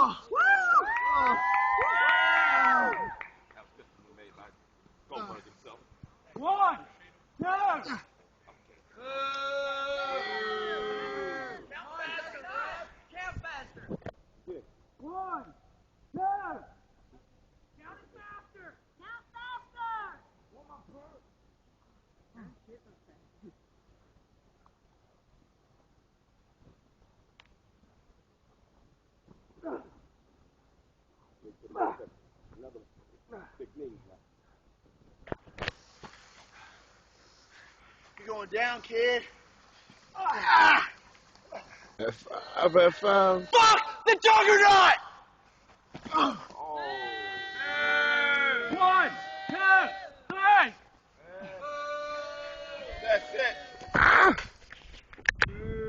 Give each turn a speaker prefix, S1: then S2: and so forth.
S1: One, two.
S2: Count faster.
S1: One, two.
S2: Count it faster. Count faster.
S3: Another big knee now.
S4: You're going down, kid.
S3: F5.
S4: Fuck the juggernaut!
S3: Oh.
S1: One, two.